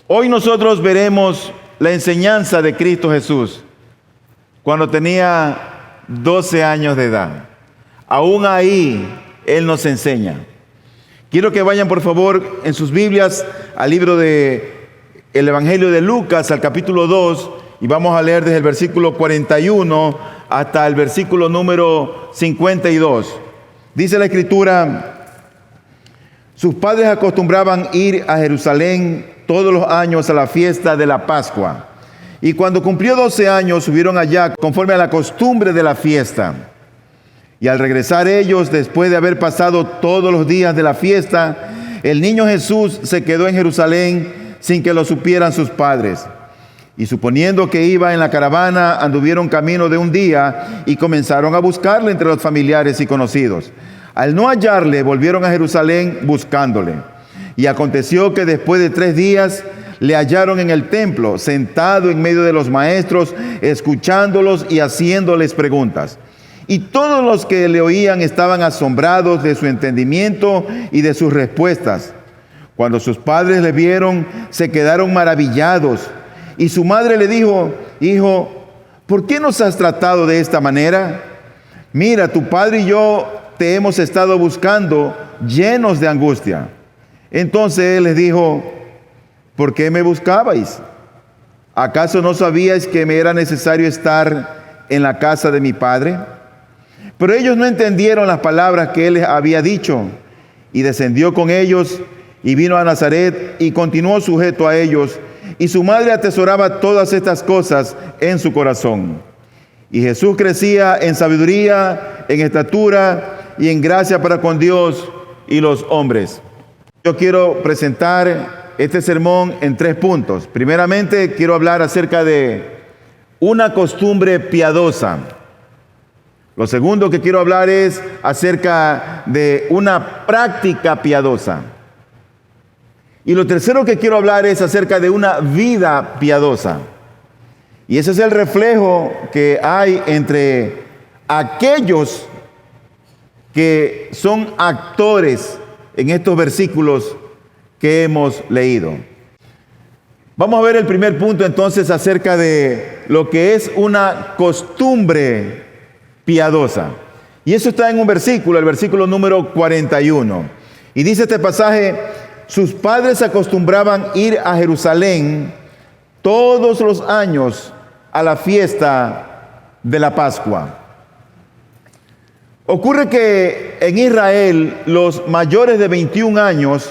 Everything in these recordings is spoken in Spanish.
Hoy nosotros veremos la enseñanza de Cristo Jesús cuando tenía 12 años de edad. Aún ahí Él nos enseña. Quiero que vayan por favor en sus Biblias al libro de el Evangelio de Lucas, al capítulo 2, y vamos a leer desde el versículo 41 hasta el versículo número 52. Dice la Escritura: sus padres acostumbraban ir a Jerusalén todos los años a la fiesta de la Pascua. Y cuando cumplió 12 años, subieron allá conforme a la costumbre de la fiesta. Y al regresar ellos, después de haber pasado todos los días de la fiesta, el niño Jesús se quedó en Jerusalén sin que lo supieran sus padres. Y suponiendo que iba en la caravana, anduvieron camino de un día y comenzaron a buscarle entre los familiares y conocidos. Al no hallarle, volvieron a Jerusalén buscándole. Y aconteció que después de 3 días le hallaron en el templo, sentado en medio de los maestros, escuchándolos y haciéndoles preguntas. Y todos los que le oían estaban asombrados de su entendimiento y de sus respuestas. Cuando sus padres le vieron, se quedaron maravillados. Y su madre le dijo: hijo, ¿por qué nos has tratado de esta manera? Mira, tu padre y yo te hemos estado buscando llenos de angustia. Entonces él les dijo: ¿por qué me buscabais? ¿Acaso no sabíais que me era necesario estar en la casa de mi padre? Pero ellos no entendieron las palabras que él les había dicho. Y descendió con ellos y vino a Nazaret y continuó sujeto a ellos. Y su madre atesoraba todas estas cosas en su corazón. Y Jesús crecía en sabiduría, en estatura y en gracia para con Dios y los hombres. Yo quiero presentar este sermón en 3 puntos. Primeramente, quiero hablar acerca de una costumbre piadosa. Lo segundo que quiero hablar es acerca de una práctica piadosa. Y lo tercero que quiero hablar es acerca de una vida piadosa. Y ese es el reflejo que hay entre aquellos que son actores en estos versículos que hemos leído. Vamos a ver el primer punto entonces acerca de lo que es una costumbre piadosa. Y eso está en un versículo, el versículo número 41. Y dice este pasaje: sus padres acostumbraban ir a Jerusalén todos los años a la fiesta de la Pascua. Ocurre que en Israel los mayores de 21 años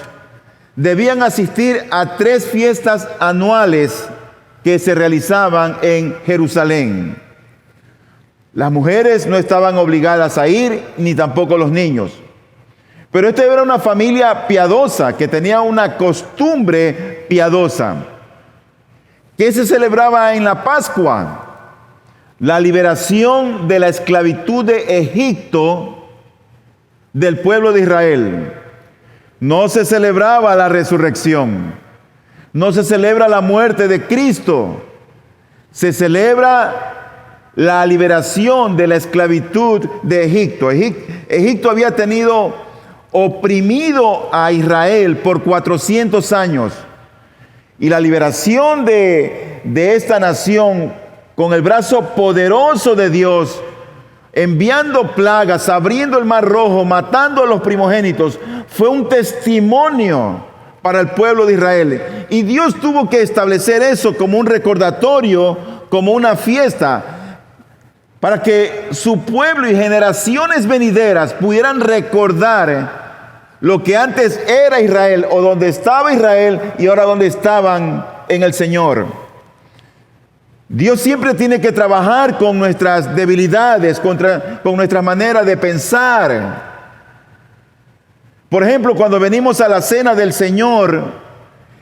debían asistir a 3 fiestas anuales que se realizaban en Jerusalén. Las mujeres no estaban obligadas a ir, ni tampoco los niños. Pero esta era una familia piadosa que tenía una costumbre piadosa. ¿Qué se celebraba en la Pascua? La liberación de la esclavitud de Egipto del pueblo de Israel. No se celebraba la resurrección. No se celebra la muerte de Cristo. Se celebra la liberación de la esclavitud de Egipto. Egipto había tenido oprimido a Israel por 400 años. Y la liberación de esta nación con el brazo poderoso de Dios, enviando plagas, abriendo el mar rojo, matando a los primogénitos, fue un testimonio para el pueblo de Israel. Y Dios tuvo que establecer eso como un recordatorio, como una fiesta, para que su pueblo y generaciones venideras pudieran recordar lo que antes era Israel, o donde estaba Israel y ahora donde estaban en el Señor. Dios siempre tiene que trabajar con nuestras debilidades, con nuestra manera de pensar. Por ejemplo, cuando venimos a la cena del Señor,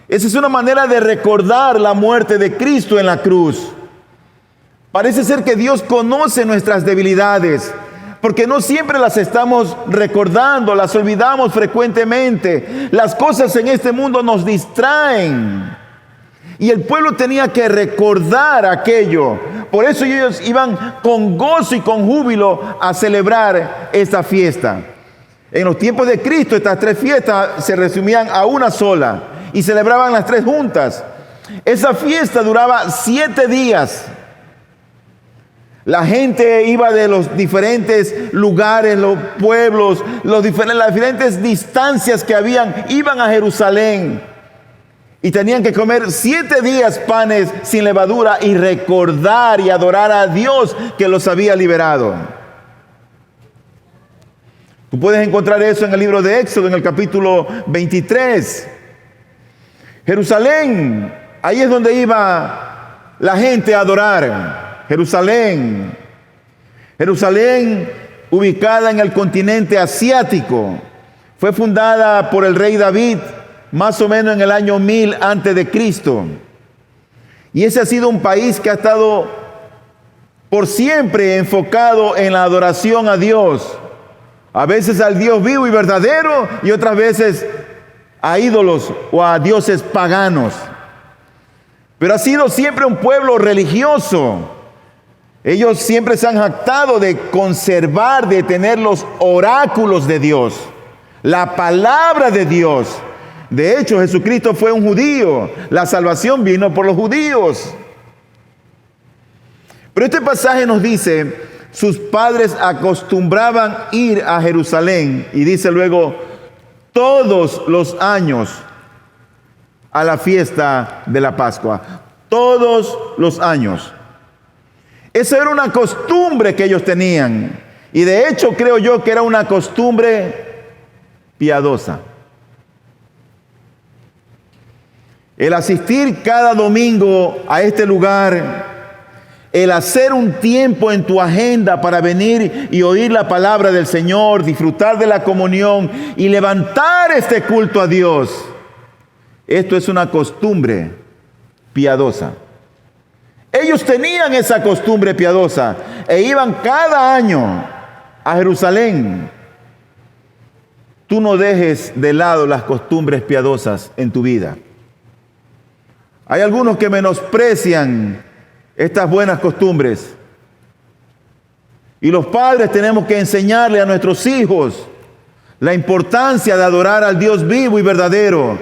esa es una manera de recordar la muerte de Cristo en la cruz. Parece ser que Dios conoce nuestras debilidades, porque no siempre las estamos recordando, las olvidamos frecuentemente. Las cosas en este mundo nos distraen. Y el pueblo tenía que recordar aquello. Por eso ellos iban con gozo y con júbilo a celebrar esta fiesta. En los tiempos de Cristo, estas 3 fiestas se resumían a una sola y celebraban las 3 juntas. Esa fiesta duraba 7 días. La gente iba de los diferentes lugares, los pueblos, las diferentes distancias que habían, iban a Jerusalén. Y tenían que comer 7 días panes sin levadura y recordar y adorar a Dios que los había liberado. Tú puedes encontrar eso en el libro de Éxodo, en el capítulo 23. Jerusalén, ahí es donde iba la gente a adorar. Jerusalén, ubicada en el continente asiático, fue fundada por el rey David más o menos en el año 1000 antes de Cristo. Y ese ha sido un país que ha estado por siempre enfocado en la adoración a Dios. A veces al Dios vivo y verdadero y otras veces a ídolos o a dioses paganos. Pero ha sido siempre un pueblo religioso. Ellos siempre se han jactado de conservar, de tener los oráculos de Dios, la palabra de Dios. De hecho, Jesucristo fue un judío. La salvación vino por los judíos. Pero este pasaje nos dice, sus padres acostumbraban ir a Jerusalén, y dice luego, todos los años a la fiesta de la Pascua. Todos los años. Esa era una costumbre que ellos tenían. Y de hecho creo yo que era una costumbre piadosa. El asistir cada domingo a este lugar, el hacer un tiempo en tu agenda para venir y oír la palabra del Señor, disfrutar de la comunión y levantar este culto a Dios, esto es una costumbre piadosa. Ellos tenían esa costumbre piadosa e iban cada año a Jerusalén. Tú no dejes de lado las costumbres piadosas en tu vida. Hay algunos que menosprecian estas buenas costumbres. Y los padres tenemos que enseñarle a nuestros hijos la importancia de adorar al Dios vivo y verdadero.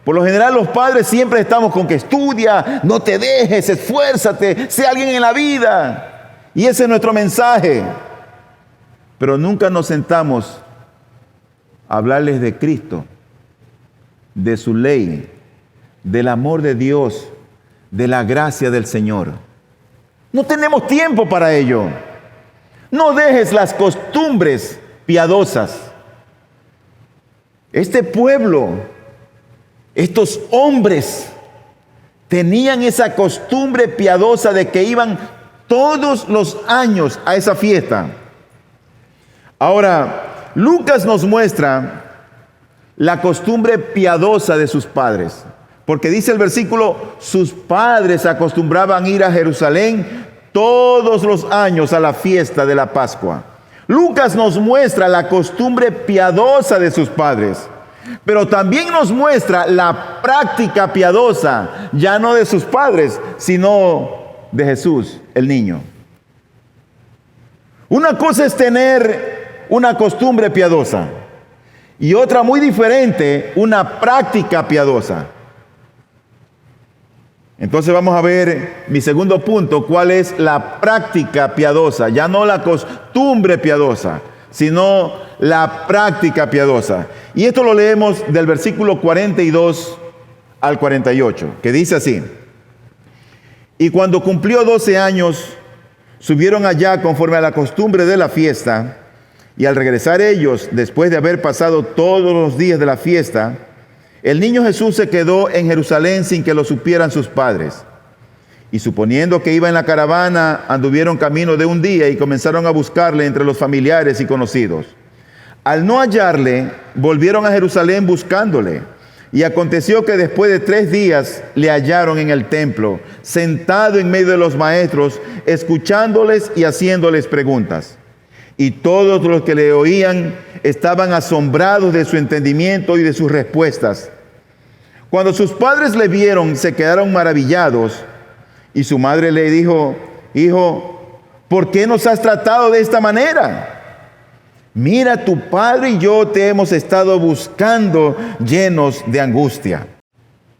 Por lo general los padres siempre estamos con que estudia, no te dejes, esfuérzate, sé alguien en la vida. Y ese es nuestro mensaje. Pero nunca nos sentamos a hablarles de Cristo, de su ley, del amor de Dios, de la gracia del Señor. No tenemos tiempo para ello. No dejes las costumbres piadosas. Este pueblo, estos hombres, tenían esa costumbre piadosa de que iban todos los años a esa fiesta. Ahora, Lucas nos muestra la costumbre piadosa de sus padres. Porque dice el versículo, sus padres acostumbraban ir a Jerusalén todos los años a la fiesta de la Pascua. Lucas nos muestra la costumbre piadosa de sus padres, pero también nos muestra la práctica piadosa, ya no de sus padres, sino de Jesús, el niño. Una cosa es tener una costumbre piadosa y otra muy diferente, una práctica piadosa. Entonces vamos a ver mi segundo punto, cuál es la práctica piadosa, ya no la costumbre piadosa, sino la práctica piadosa. Y esto lo leemos del versículo 42 al 48, que dice así: y cuando cumplió 12 años, subieron allá conforme a la costumbre de la fiesta, y al regresar ellos, después de haber pasado todos los días de la fiesta, el niño Jesús se quedó en Jerusalén sin que lo supieran sus padres. Y suponiendo que iba en la caravana, anduvieron camino de un día y comenzaron a buscarle entre los familiares y conocidos. Al no hallarle, volvieron a Jerusalén buscándole. Y aconteció que después de 3 días le hallaron en el templo, sentado en medio de los maestros, escuchándoles y haciéndoles preguntas. Y todos los que le oían estaban asombrados de su entendimiento y de sus respuestas. Cuando sus padres le vieron, se quedaron maravillados. Y su madre le dijo: hijo, ¿por qué nos has tratado de esta manera? Mira, tu padre y yo te hemos estado buscando llenos de angustia.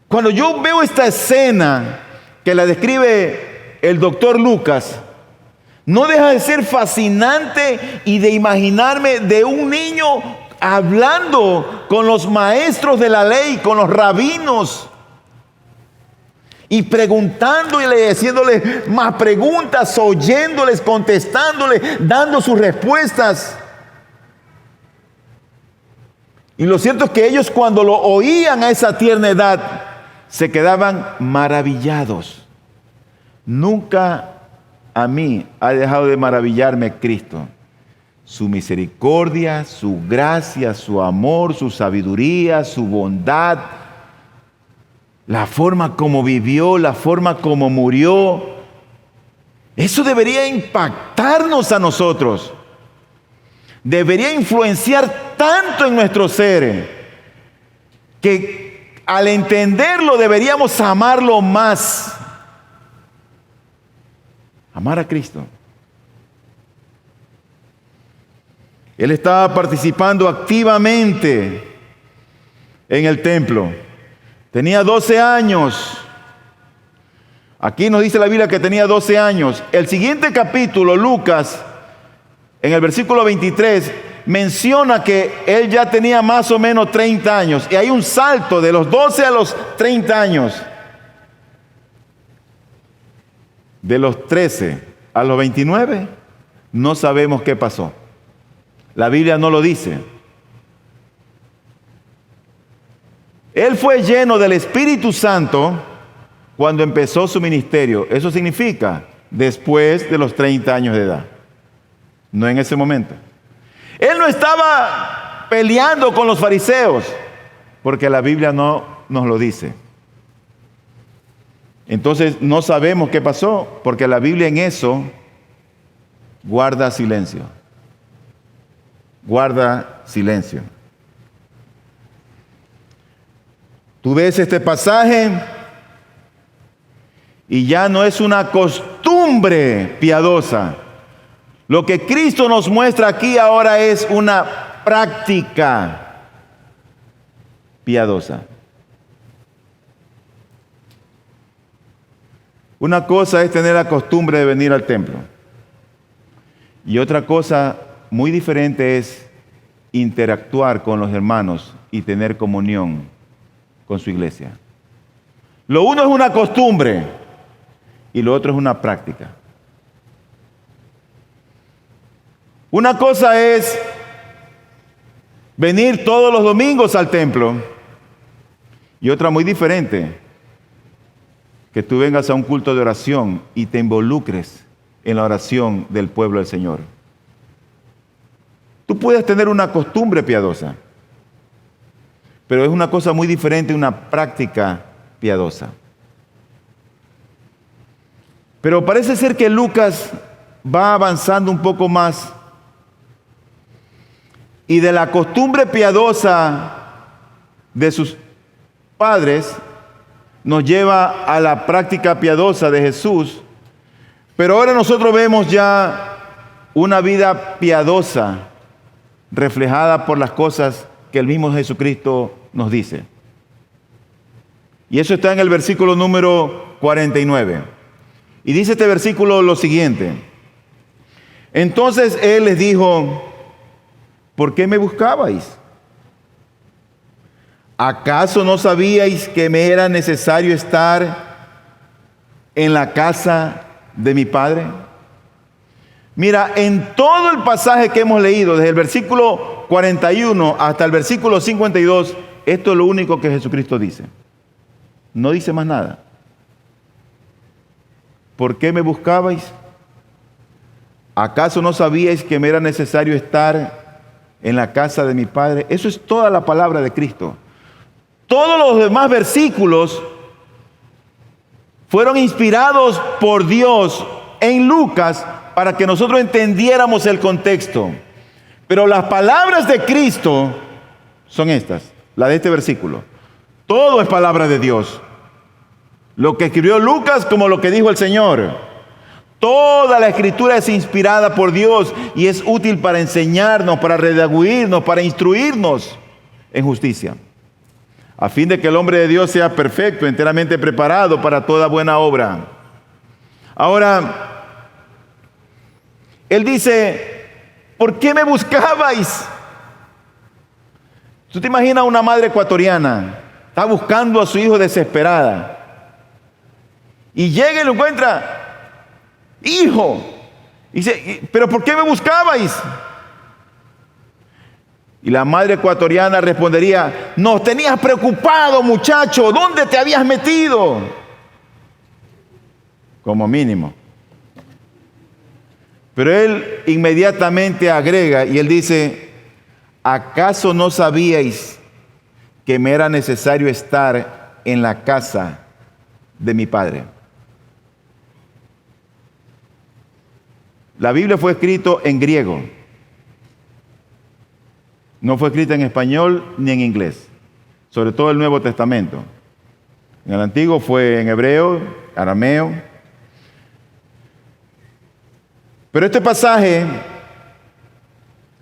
Cuando yo veo esta escena que la describe el doctor Lucas, no deja de ser fascinante y de imaginarme de un niño hablando con los maestros de la ley, con los rabinos, y preguntándole, haciéndole más preguntas, oyéndoles, contestándoles, dando sus respuestas. Y lo cierto es que ellos, cuando lo oían a esa tierna edad, se quedaban maravillados. Nunca a mí ha dejado de maravillarme Cristo. Su misericordia, su gracia, su amor, su sabiduría, su bondad, la forma como vivió, la forma como murió. Eso debería impactarnos a nosotros. Debería influenciar tanto en nuestro ser que al entenderlo deberíamos amarlo más. Amar a Cristo. Él estaba participando activamente en el templo. Tenía 12 años. Aquí nos dice la Biblia que tenía 12 años. El siguiente capítulo, Lucas, en el versículo 23, menciona que él ya tenía más o menos 30 años. Y hay un salto de los 12 a los 30 años. De los 13 a los 29, no sabemos qué pasó. La Biblia no lo dice. Él fue lleno del Espíritu Santo cuando empezó su ministerio. Eso significa después de los 30 años de edad. No en ese momento. Él no estaba peleando con los fariseos, porque la Biblia no nos lo dice. Entonces no sabemos qué pasó, porque la Biblia en eso guarda silencio. Guarda silencio. Tú ves este pasaje y ya no es una costumbre piadosa. Lo que Cristo nos muestra aquí ahora es una práctica piadosa. Una cosa es tener la costumbre de venir al templo. Y otra cosa muy diferente es interactuar con los hermanos y tener comunión con su iglesia. Lo uno es una costumbre y lo otro es una práctica. Una cosa es venir todos los domingos al templo y otra muy diferente, que tú vengas a un culto de oración y te involucres en la oración del pueblo del Señor. Tú puedes tener una costumbre piadosa, pero es una cosa muy diferente, una práctica piadosa. Pero parece ser que Lucas va avanzando un poco más y de la costumbre piadosa de sus padres nos lleva a la práctica piadosa de Jesús. Pero ahora nosotros vemos ya una vida piadosa reflejada por las cosas que el mismo Jesucristo nos dice. Y eso está en el versículo número 49. Y dice este versículo lo siguiente: entonces Él les dijo, ¿por qué me buscabais? ¿Acaso no sabíais que me era necesario estar en la casa de mi Padre? Mira, en todo el pasaje que hemos leído, desde el versículo 41 hasta el versículo 52, esto es lo único que Jesucristo dice. No dice más nada. ¿Por qué me buscabais? ¿Acaso no sabíais que me era necesario estar en la casa de mi Padre? Eso es toda la palabra de Cristo. Todos los demás versículos fueron inspirados por Dios en Lucas para que nosotros entendiéramos el contexto. Pero las palabras de Cristo son estas, la de este versículo. Todo es palabra de Dios. Lo que escribió Lucas como lo que dijo el Señor. Toda la escritura es inspirada por Dios y es útil para enseñarnos, para redarguirnos, para instruirnos en justicia. a fin de que el hombre de Dios sea perfecto, enteramente preparado para toda buena obra. Ahora, él dice, ¿por qué me buscabais? ¿Tú te imaginas una madre ecuatoriana? Está buscando a su hijo desesperada. Y llega y lo encuentra, hijo. Y dice, ¿pero por qué me buscabais? Y la madre ecuatoriana respondería, nos tenías preocupado, muchacho, ¿dónde te habías metido? Como mínimo. Pero él inmediatamente agrega y él dice, ¿acaso no sabíais que me era necesario estar en la casa de mi padre? La Biblia fue escrito en griego. No fue escrita en español ni en inglés. Sobre todo el Nuevo Testamento. En el Antiguo fue en hebreo, arameo. Pero este pasaje,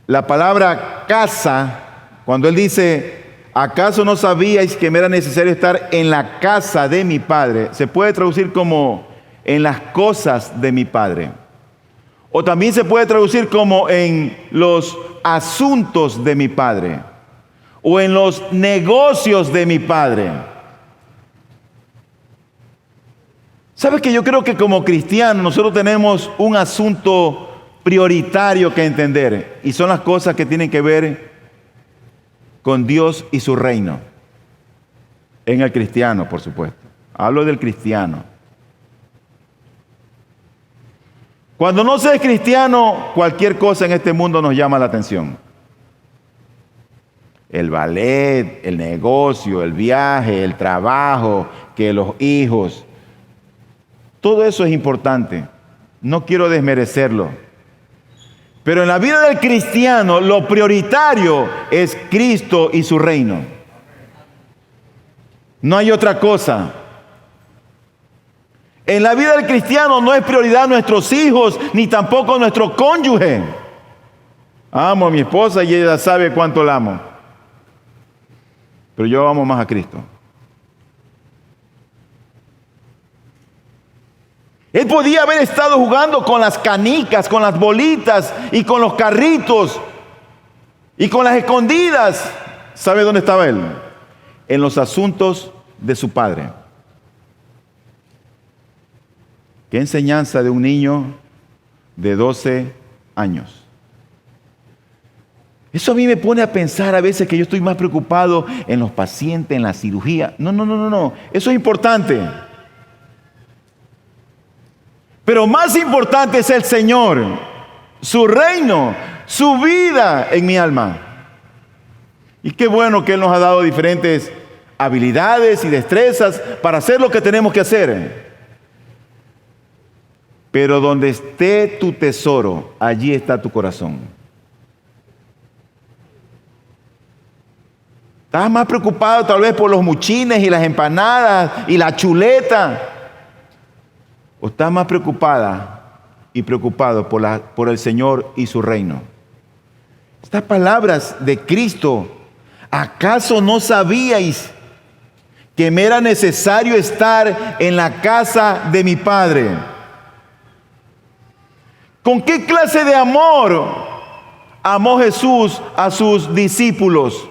la palabra casa, cuando él dice, ¿acaso no sabíais que me era necesario estar en la casa de mi padre? Se puede traducir como en las cosas de mi padre. O también se puede traducir como en los asuntos de mi padre. O en los negocios de mi padre. ¿Sabes que yo creo que como cristianos nosotros tenemos un asunto prioritario que entender? Y son las cosas que tienen que ver con Dios y su reino. En el cristiano, por supuesto. Hablo del cristiano. Cuando no se es cristiano, cualquier cosa en este mundo nos llama la atención. El ballet, el negocio, el viaje, el trabajo, que los hijos. Todo eso es importante. No quiero desmerecerlo. Pero en la vida del cristiano, lo prioritario es Cristo y su reino. No hay otra cosa. En la vida del cristiano no es prioridad nuestros hijos, ni tampoco nuestro cónyuge. Amo a mi esposa y ella sabe cuánto la amo. Pero yo amo más a Cristo. Él podía haber estado jugando con las canicas, con las bolitas y con los carritos y con las escondidas. ¿Sabe dónde estaba él? En los asuntos de su padre. ¿Qué enseñanza de un niño de 12 años? Eso a mí me pone a pensar a veces que yo estoy más preocupado en los pacientes, en la cirugía. No. Eso es importante. Pero más importante es el Señor, su reino, su vida en mi alma. Y qué bueno que Él nos ha dado diferentes habilidades y destrezas para hacer lo que tenemos que hacer. Pero donde esté tu tesoro, allí está tu corazón. Estás más preocupado tal vez por los muchines y las empanadas y la chuleta. ¿O estás más preocupada y preocupado por el Señor y su reino? Estas palabras de Cristo, ¿acaso no sabíais que me era necesario estar en la casa de mi Padre? ¿Con qué clase de amor amó Jesús a sus discípulos?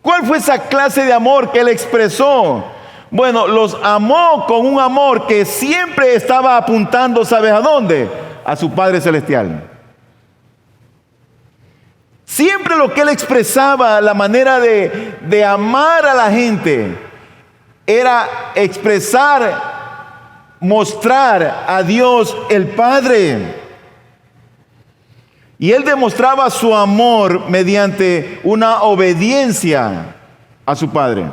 ¿Cuál fue esa clase de amor que Él expresó? Bueno, los amó con un amor que siempre estaba apuntando, ¿sabes a dónde? A su Padre Celestial. Siempre lo que Él expresaba, la manera de amar a la gente, era expresar, mostrar a Dios el Padre. Y Él demostraba su amor mediante una obediencia a su Padre.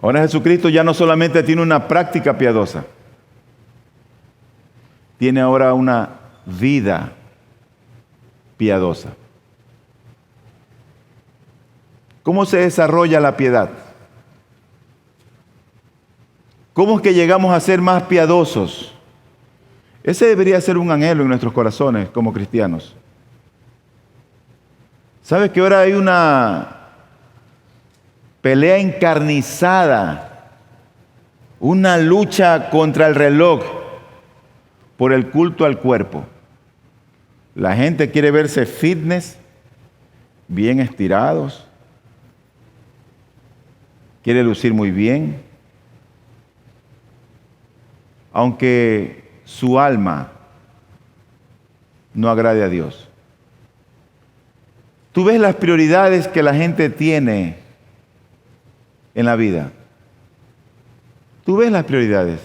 Ahora Jesucristo ya no solamente tiene una práctica piadosa, tiene ahora una vida piadosa. ¿Cómo se desarrolla la piedad? ¿Cómo es que llegamos a ser más piadosos? Ese debería ser un anhelo en nuestros corazones como cristianos. ¿Sabes que ahora hay una pelea encarnizada, una lucha contra el reloj por el culto al cuerpo? La gente quiere verse fitness, bien estirados, quiere lucir muy bien, aunque su alma no agrade a Dios. Tú ves las prioridades que la gente tiene en la vida. Tú ves las prioridades.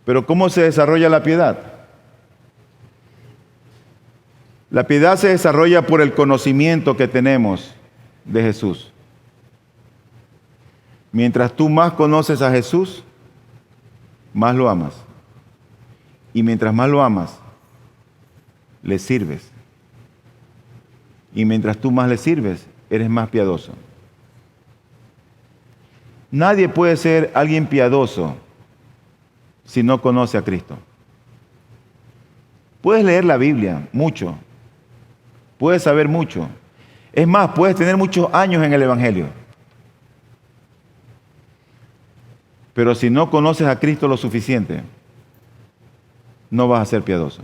Pero ¿cómo se desarrolla la piedad? La piedad se desarrolla por el conocimiento que tenemos de Jesús. Mientras tú más conoces a Jesús, más lo amas. Y mientras más lo amas, le sirves. Y mientras tú más le sirves, eres más piadoso. Nadie puede ser alguien piadoso si no conoce a Cristo. Puedes leer la Biblia mucho, puedes saber mucho. Es más, puedes tener muchos años en el Evangelio. Pero si no conoces a Cristo lo suficiente, no vas a ser piadoso.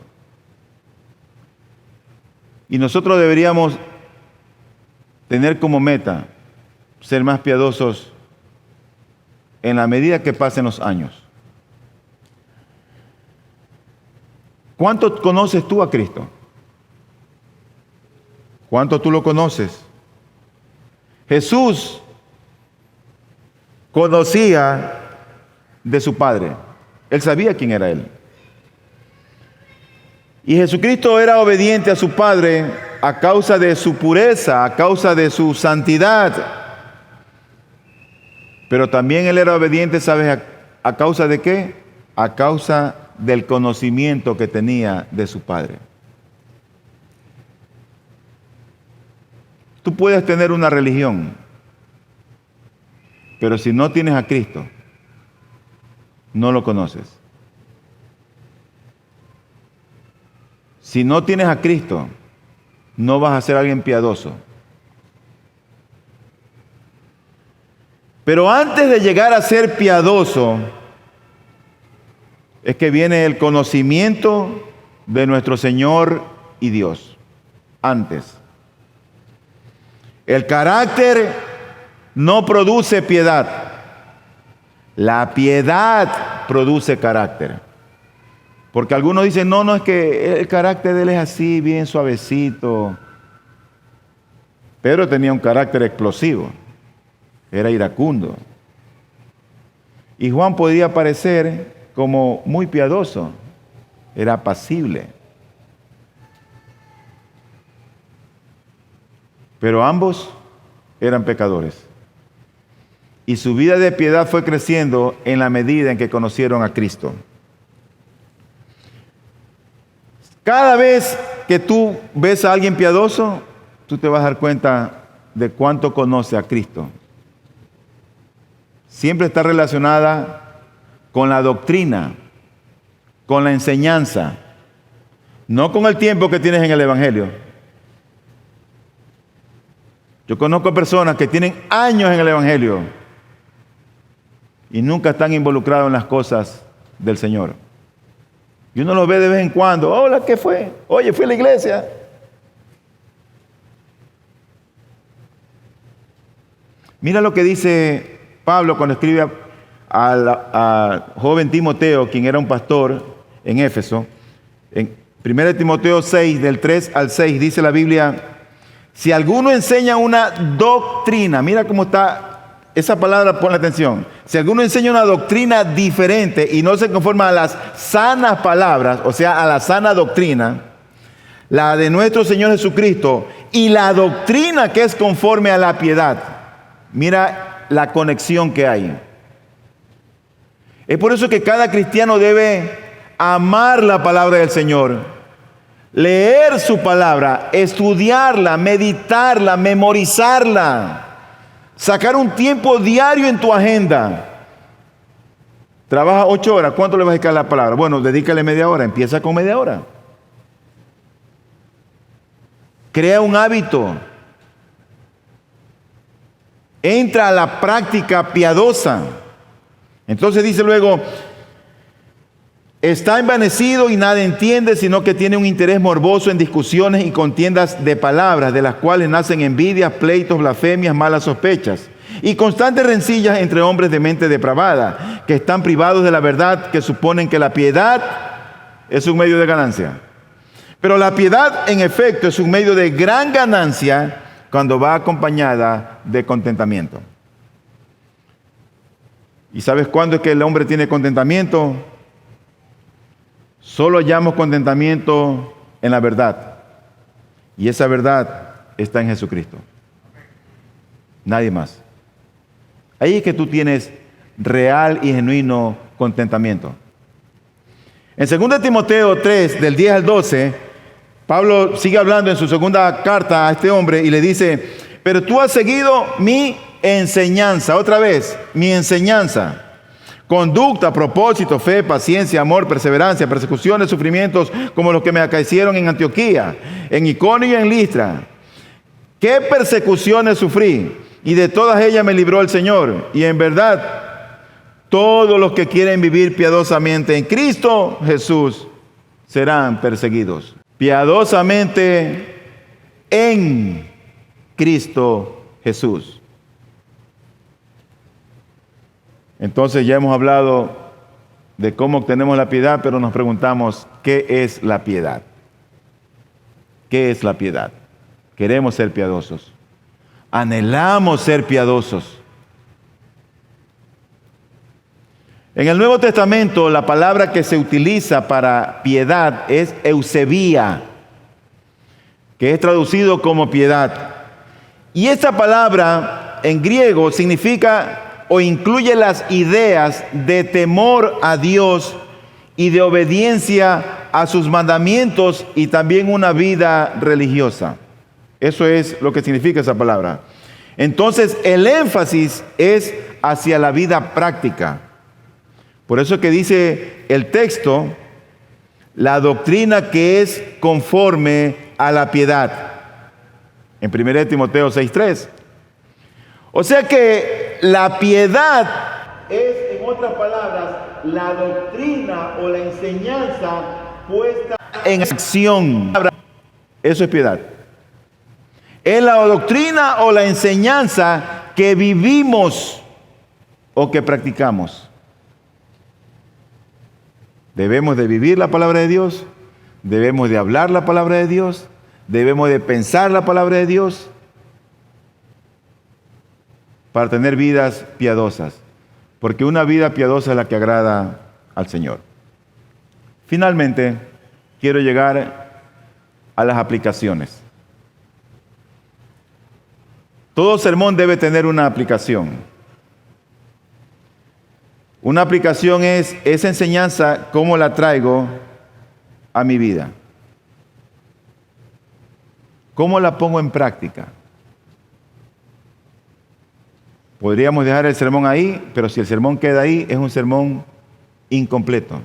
Y nosotros deberíamos tener como meta ser más piadosos en la medida que pasen los años. ¿Cuánto conoces tú a Cristo? ¿Cuánto tú lo conoces? Jesús conocía de su Padre. Él sabía quién era Él. Y Jesucristo era obediente a su Padre a causa de su pureza, a causa de su santidad. Pero también Él era obediente, ¿sabes? ¿A causa de qué? A causa del conocimiento que tenía de su Padre. Tú puedes tener una religión, pero si no tienes a Cristo, no lo conoces. Si no tienes a Cristo, no vas a ser alguien piadoso. Pero antes de llegar a ser piadoso, es que viene el conocimiento de nuestro Señor y Dios. Antes. El carácter no produce piedad. La piedad produce carácter. Porque algunos dicen, no, es que el carácter de él es así, bien suavecito. Pedro tenía un carácter explosivo. Era iracundo. Y Juan podía parecer como muy piadoso. Era apacible. Pero ambos eran pecadores. Y su vida de piedad fue creciendo en la medida en que conocieron a Cristo. Cada vez que tú ves a alguien piadoso, tú te vas a dar cuenta de cuánto conoce a Cristo. Siempre está relacionada con la doctrina, con la enseñanza, no con el tiempo que tienes en el Evangelio. Yo conozco personas que tienen años en el Evangelio y nunca están involucrados en las cosas del Señor. Y uno los ve de vez en cuando. Hola, ¿qué fue? Oye, fui a la iglesia. Mira lo que dice Pablo cuando escribe al joven Timoteo, quien era un pastor en Éfeso. En 1 Timoteo 6, del 3 al 6, dice la Biblia: si alguno enseña una doctrina, mira cómo está esa palabra, pon atención. Si alguno enseña una doctrina diferente y no se conforma a las sanas palabras, o sea, a la sana doctrina, la de nuestro Señor Jesucristo, y la doctrina que es conforme a la piedad, mira la conexión que hay. Es por eso que cada cristiano debe amar la palabra del Señor, leer su palabra, estudiarla, meditarla, memorizarla, sacar un tiempo diario en tu agenda, Trabaja 8 horas, ¿cuánto le vas a dedicar a la palabra? Bueno, dedícale media hora, empieza con media hora. Crea un hábito. Entra a la práctica piadosa. Entonces dice luego, está envanecido y nada entiende, sino que tiene un interés morboso en discusiones y contiendas de palabras, de las cuales nacen envidias, pleitos, blasfemias, malas sospechas y constantes rencillas entre hombres de mente depravada, que están privados de la verdad, que suponen que la piedad es un medio de ganancia. Pero la piedad, en efecto, es un medio de gran ganancia cuando va acompañada de contentamiento. ¿Y sabes cuándo es que el hombre tiene contentamiento? Solo hallamos contentamiento en la verdad. Y esa verdad está en Jesucristo. Nadie más. Ahí es que tú tienes real y genuino contentamiento. En 2 Timoteo 3, del 10 al 12, Pablo sigue hablando en su segunda carta a este hombre y le dice, pero tú has seguido mi enseñanza, otra vez, mi enseñanza, conducta, propósito, fe, paciencia, amor, perseverancia, persecuciones, sufrimientos, como los que me acaecieron en Antioquía, en Iconio y en Listra. ¿Qué persecuciones sufrí? Y de todas ellas me libró el Señor. Y en verdad, todos los que quieren vivir piadosamente en Cristo Jesús serán perseguidos. Piadosamente en Cristo Jesús. Entonces ya hemos hablado de cómo obtenemos la piedad, pero nos preguntamos, ¿qué es la piedad? ¿Qué es la piedad? Queremos ser piadosos. Anhelamos ser piadosos. En el Nuevo Testamento, la palabra que se utiliza para piedad es eusebia, que es traducido como piedad. Y esta palabra en griego significa o incluye las ideas de temor a Dios y de obediencia a sus mandamientos y también una vida religiosa. Eso es lo que significa esa palabra. Entonces, el énfasis es hacia la vida práctica. Por eso que dice el texto, la doctrina que es conforme a la piedad. En 1 Timoteo 6:3. O sea que la piedad es, en otras palabras, la doctrina o la enseñanza puesta en acción. Eso es piedad. Es la doctrina o la enseñanza que vivimos o que practicamos. Debemos de vivir la palabra de Dios, debemos de hablar la palabra de Dios, debemos de pensar la palabra de Dios para tener vidas piadosas, porque una vida piadosa es la que agrada al Señor. Finalmente, quiero llegar a las aplicaciones. Todo sermón debe tener una aplicación. Una aplicación es esa enseñanza, ¿cómo la traigo a mi vida? ¿Cómo la pongo en práctica? Podríamos dejar el sermón ahí, pero si el sermón queda ahí, es un sermón incompleto.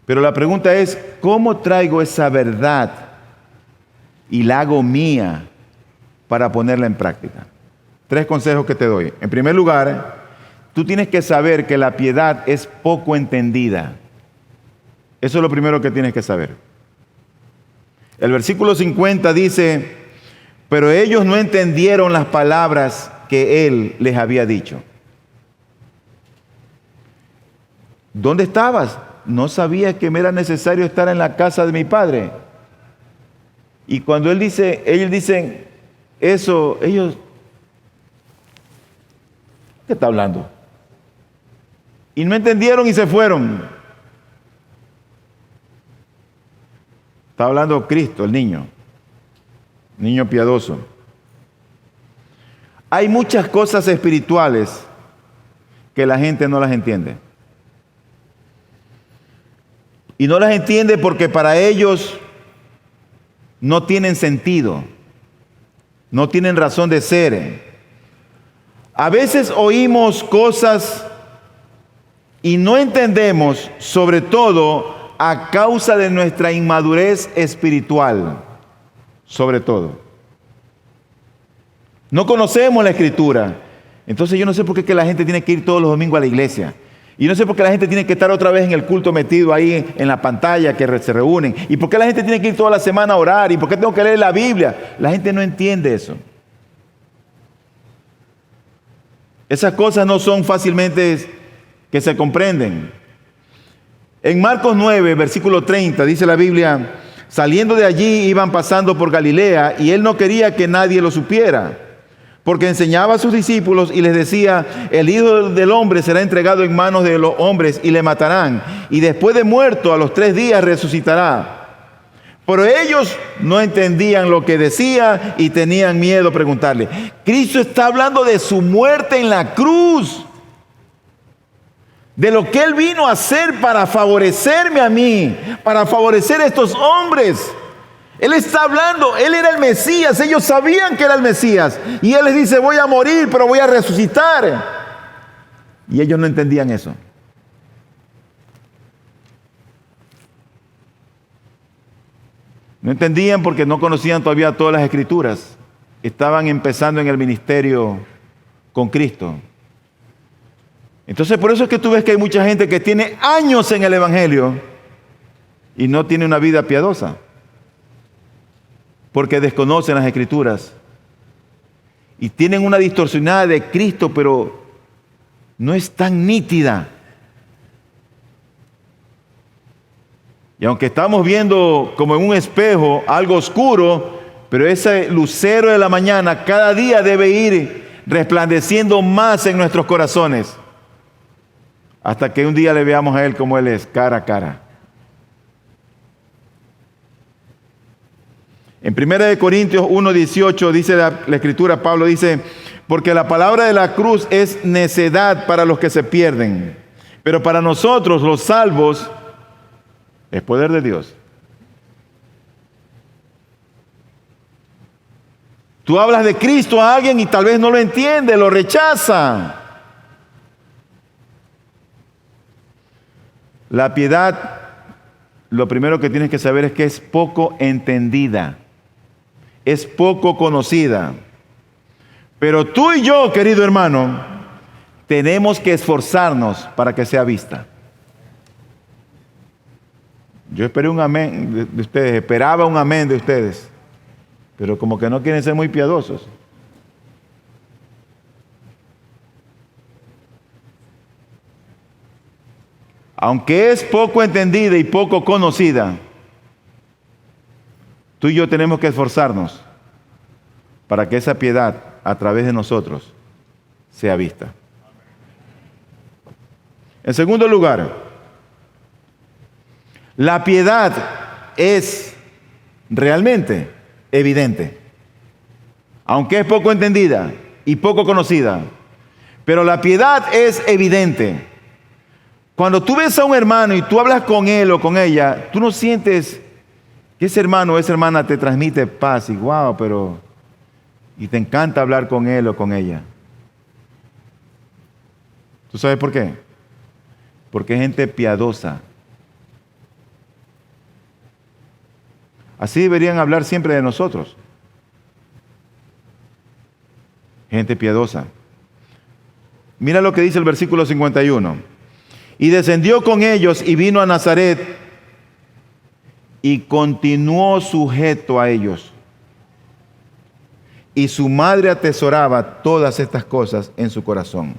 Pero la pregunta es, ¿cómo traigo esa verdad y la hago mía para ponerla en práctica? 3 consejos que te doy. En primer lugar, tú tienes que saber que la piedad es poco entendida. Eso es lo primero que tienes que saber. El versículo 50 dice, pero ellos no entendieron las palabras que él les había dicho. ¿Dónde estabas? No sabía que me era necesario estar en la casa de mi padre. Y cuando ellos dicen eso, ellos, ¿qué está hablando? Y no entendieron y se fueron. Está hablando Cristo, el niño piadoso. Hay muchas cosas espirituales que la gente no las entiende. Y no las entiende porque para ellos no tienen sentido, no tienen razón de ser. A veces oímos cosas Y no entendemos, sobre todo, a causa de nuestra inmadurez espiritual. Sobre todo. No conocemos la Escritura. Entonces yo no sé por qué que la gente tiene que ir todos los domingos a la iglesia. Y no sé por qué la gente tiene que estar otra vez en el culto metido ahí en la pantalla que se reúnen. Y por qué la gente tiene que ir toda la semana a orar. Y por qué tengo que leer la Biblia. La gente no entiende eso. Esas cosas no son fácilmente que se comprenden. En Marcos 9, versículo 30, dice la Biblia: saliendo de allí iban pasando por Galilea y él no quería que nadie lo supiera, porque enseñaba a sus discípulos y les decía: el Hijo del Hombre será entregado en manos de los hombres y le matarán, y después de muerto a los 3 días resucitará. Pero ellos no entendían lo que decía y tenían miedo a preguntarle. Cristo está hablando de su muerte en la cruz, de lo que Él vino a hacer para favorecerme a mí, para favorecer a estos hombres. Él está hablando, Él era el Mesías, ellos sabían que era el Mesías. Y Él les dice: voy a morir, pero voy a resucitar. Y ellos no entendían eso. No entendían porque no conocían todavía todas las Escrituras. Estaban empezando en el ministerio con Cristo. Entonces por eso es que tú ves que hay mucha gente que tiene años en el Evangelio y no tiene una vida piadosa, porque desconocen las Escrituras y tienen una distorsionada de Cristo, pero no es tan nítida. Y aunque estamos viendo como en un espejo algo oscuro, pero ese lucero de la mañana cada día debe ir resplandeciendo más en nuestros corazones, hasta que un día le veamos a Él como Él es, cara a cara. En 1 Corintios 1:18 dice la Escritura, Pablo dice: porque la palabra de la cruz es necedad para los que se pierden, pero para nosotros los salvos es poder de Dios. Tú hablas de Cristo a alguien y tal vez no lo entiende, lo rechaza. La piedad, lo primero que tienes que saber es que es poco entendida, es poco conocida. Pero tú y yo, querido hermano, tenemos que esforzarnos para que sea vista. Yo esperé un amén de ustedes, esperaba un amén de ustedes, pero como que no quieren ser muy piadosos. Aunque es poco entendida y poco conocida, tú y yo tenemos que esforzarnos para que esa piedad a través de nosotros sea vista. En segundo lugar, la piedad es realmente evidente, aunque es poco entendida y poco conocida, pero la piedad es evidente. Cuando tú ves a un hermano y tú hablas con él o con ella, tú no sientes que ese hermano o esa hermana te transmite paz y wow, y te encanta hablar con él o con ella. ¿Tú sabes por qué? Porque es gente piadosa. Así deberían hablar siempre de nosotros. Gente piadosa. Mira lo que dice el versículo 51. Y descendió con ellos y vino a Nazaret y continuó sujeto a ellos. Y su madre atesoraba todas estas cosas en su corazón.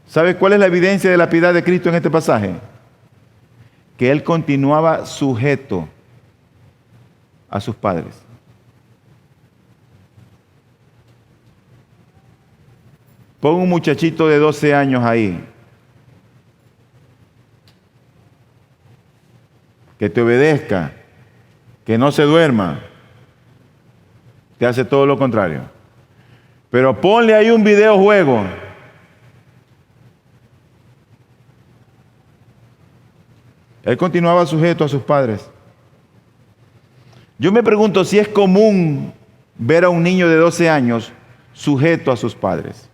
¿Sabes cuál es la evidencia de la piedad de Cristo en este pasaje? Que Él continuaba sujeto a sus padres. Pon un muchachito de 12 años ahí, que te obedezca, que no se duerma, te hace todo lo contrario. Pero ponle ahí un videojuego. Él continuaba sujeto a sus padres. Yo me pregunto si es común ver a un niño de 12 años sujeto a sus padres.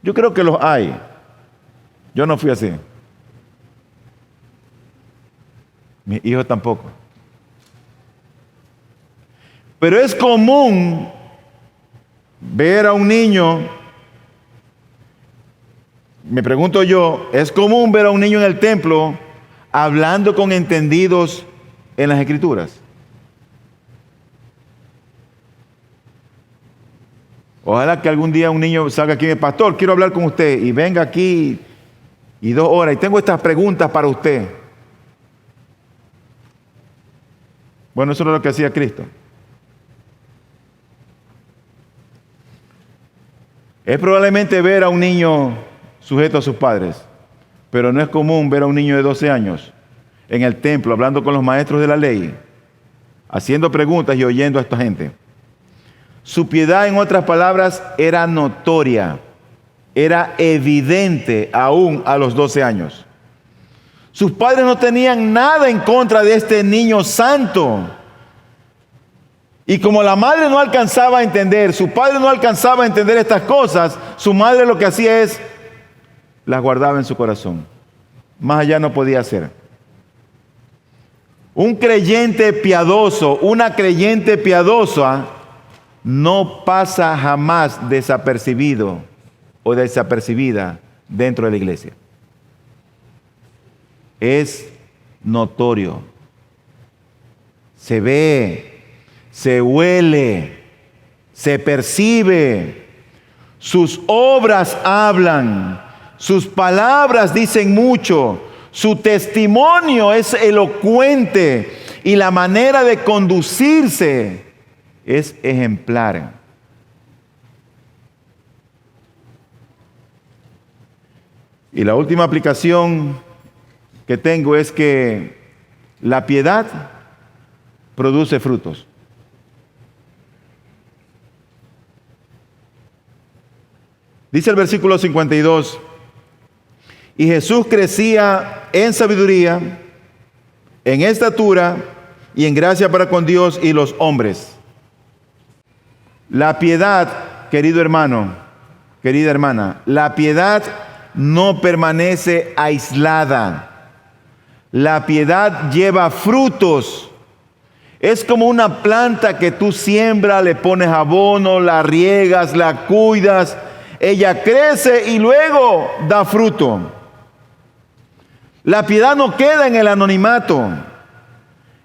Yo creo que los hay. Yo no fui así. Mis hijos tampoco. Pero es común ver a un niño, me pregunto yo, ¿es común ver a un niño en el templo hablando con entendidos en las Escrituras? Ojalá que algún día un niño salga aquí y diga, pastor, quiero hablar con usted, y venga aquí y 2 horas, y tengo estas preguntas para usted. Bueno, eso era lo que hacía Cristo. Es probablemente ver a un niño sujeto a sus padres, pero no es común ver a un niño de 12 años en el templo hablando con los maestros de la ley, haciendo preguntas y oyendo a esta gente. Su piedad, en otras palabras, era notoria, era evidente aún a los 12 años. Sus padres no tenían nada en contra de este niño santo. Y como la madre no alcanzaba a entender, su padre no alcanzaba a entender estas cosas, su madre lo que hacía es, las guardaba en su corazón. Más allá no podía hacer. Un creyente piadoso, una creyente piadosa, no pasa jamás desapercibido o desapercibida dentro de la iglesia. Es notorio. Se ve, se huele, se percibe. Sus obras hablan, sus palabras dicen mucho, su testimonio es elocuente y la manera de conducirse es ejemplar. Y la última aplicación que tengo es que la piedad produce frutos. Dice el versículo 52, y Jesús crecía en sabiduría, en estatura y en gracia para con Dios y los hombres. La piedad, querido hermano, querida hermana, la piedad no permanece aislada. La piedad lleva frutos. Es como una planta que tú siembras, le pones abono, la riegas, la cuidas. Ella crece y luego da fruto. La piedad no queda en el anonimato.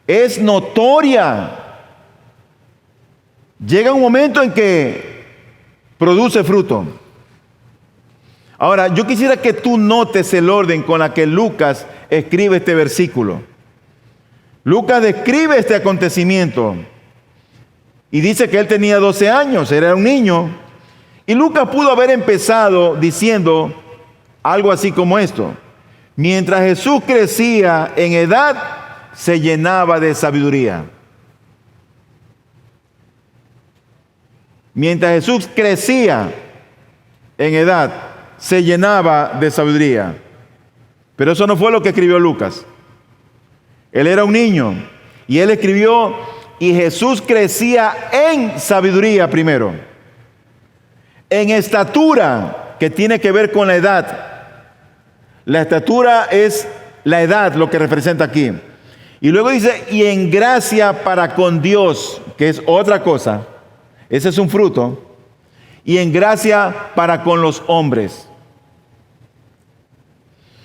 Es notoria. Llega un momento en que produce fruto. Ahora, yo quisiera que tú notes el orden con la que Lucas escribe este versículo. Lucas describe este acontecimiento y dice que él tenía 12 años, era un niño. Y Lucas pudo haber empezado diciendo algo así como esto. Mientras Jesús crecía en edad, se llenaba de sabiduría. Mientras Jesús crecía en edad, se llenaba de sabiduría. Pero eso no fue lo que escribió Lucas. Él era un niño y él escribió, y Jesús crecía en sabiduría primero, en estatura, que tiene que ver con la edad. La estatura es la edad, lo que representa aquí. Y luego dice, y en gracia para con Dios, que es otra cosa. Ese es un fruto. Y en gracia para con los hombres.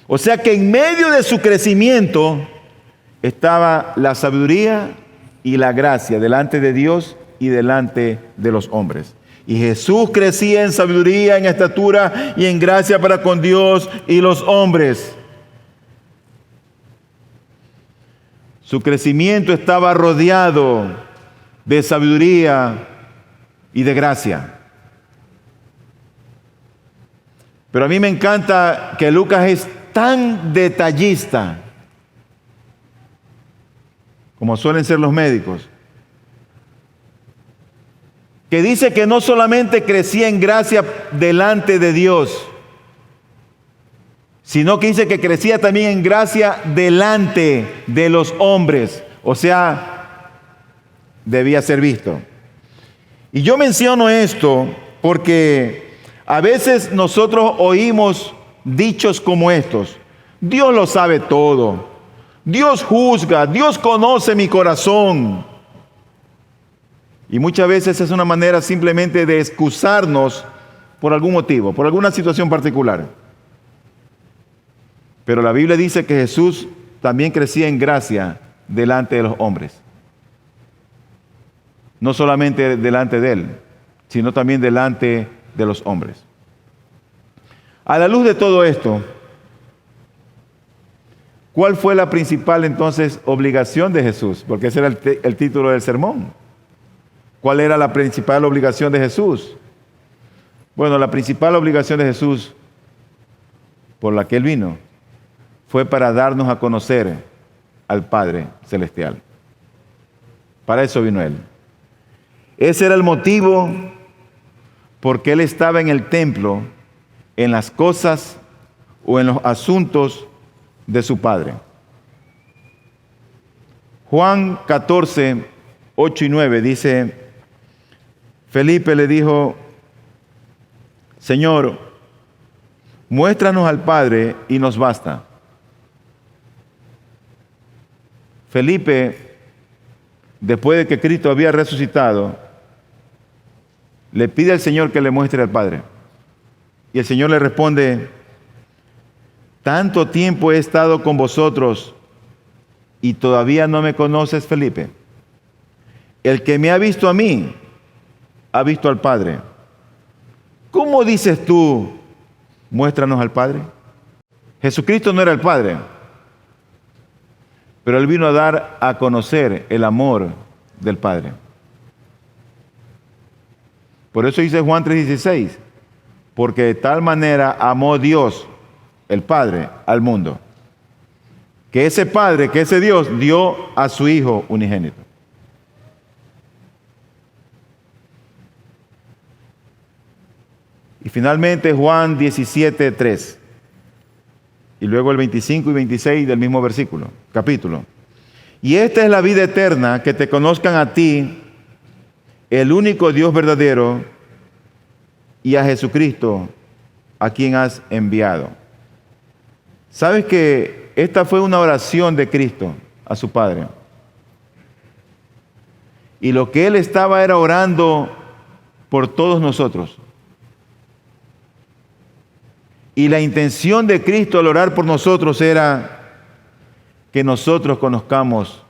O sea que en medio de su crecimiento estaba la sabiduría y la gracia delante de Dios y delante de los hombres. Y Jesús crecía en sabiduría, en estatura y en gracia para con Dios y los hombres. Su crecimiento estaba rodeado de sabiduría y de gracia. Pero a mí me encanta que Lucas es tan detallista, como suelen ser los médicos, que dice que no solamente crecía en gracia delante de Dios, sino que dice que crecía también en gracia delante de los hombres. O sea, debía ser visto. Y yo menciono esto porque a veces nosotros oímos dichos como estos: Dios lo sabe todo, Dios juzga, Dios conoce mi corazón. Y muchas veces es una manera simplemente de excusarnos por algún motivo, por alguna situación particular. Pero la Biblia dice que Jesús también crecía en gracia delante de los hombres. No solamente delante de Él, sino también delante de los hombres. A la luz de todo esto, ¿cuál fue la principal entonces obligación de Jesús? Porque ese era el título del sermón. ¿Cuál era la principal obligación de Jesús? Bueno, la principal obligación de Jesús, por la que Él vino, fue para darnos a conocer al Padre Celestial. Para eso vino Él. Ese era el motivo por qué Él estaba en el templo, en las cosas o en los asuntos de su Padre. Juan 14, 8 y 9 dice: Felipe le dijo: Señor, muéstranos al Padre y nos basta. Felipe, después de que Cristo había resucitado, le pide al Señor que le muestre al Padre. Y el Señor le responde: ¿tanto tiempo he estado con vosotros y todavía no me conoces, Felipe? El que me ha visto a mí, ha visto al Padre. ¿Cómo dices tú, muéstranos al Padre? Jesucristo no era el Padre, pero Él vino a dar a conocer el amor del Padre. Por eso dice Juan 3:16, porque de tal manera amó Dios, el Padre, al mundo, que ese Padre, que ese Dios, dio a su Hijo unigénito. Y finalmente Juan 17:3. Y luego el 25 y 26 del mismo capítulo. Y esta es la vida eterna, que te conozcan a ti, el único Dios verdadero, y a Jesucristo, a quien has enviado. ¿Sabes que esta fue una oración de Cristo a su Padre? Y lo que Él estaba era orando por todos nosotros. Y la intención de Cristo al orar por nosotros era que nosotros conozcamos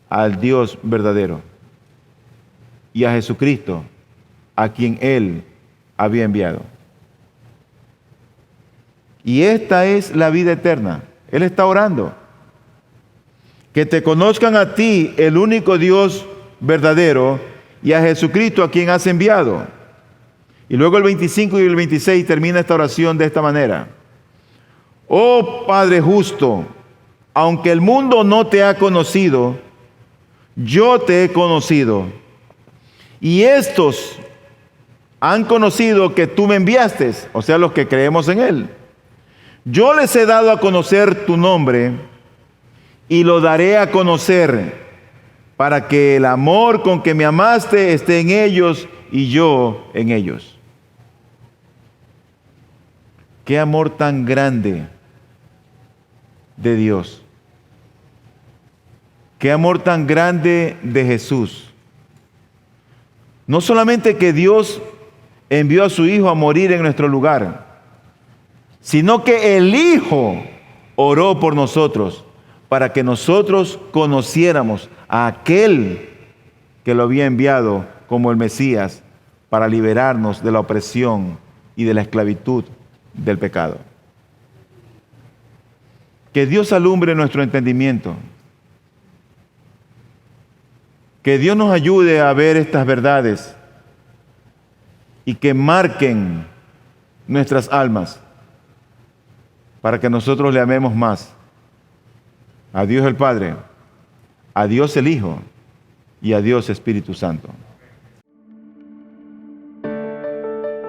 al Dios verdadero y a Jesucristo, a quien Él había enviado. Y esta es la vida eterna. Él está orando: que te conozcan a ti, el único Dios verdadero, y a Jesucristo, a quien has enviado. Y luego el 25 y el 26 termina esta oración de esta manera: oh Padre justo, aunque el mundo no te ha conocido, yo te he conocido. Y estos han conocido que tú me enviaste, o sea, los que creemos en Él. Yo les he dado a conocer tu nombre y lo daré a conocer, para que el amor con que me amaste esté en ellos y yo en ellos. Qué amor tan grande de Dios. Qué amor tan grande de Jesús. No solamente que Dios envió a su Hijo a morir en nuestro lugar, sino que el Hijo oró por nosotros para que nosotros conociéramos a aquel que lo había enviado como el Mesías para liberarnos de la opresión y de la esclavitud del pecado. Que Dios alumbre nuestro entendimiento. Que Dios nos ayude a ver estas verdades y que marquen nuestras almas para que nosotros le amemos más a Dios el Padre, a Dios el Hijo y a Dios Espíritu Santo.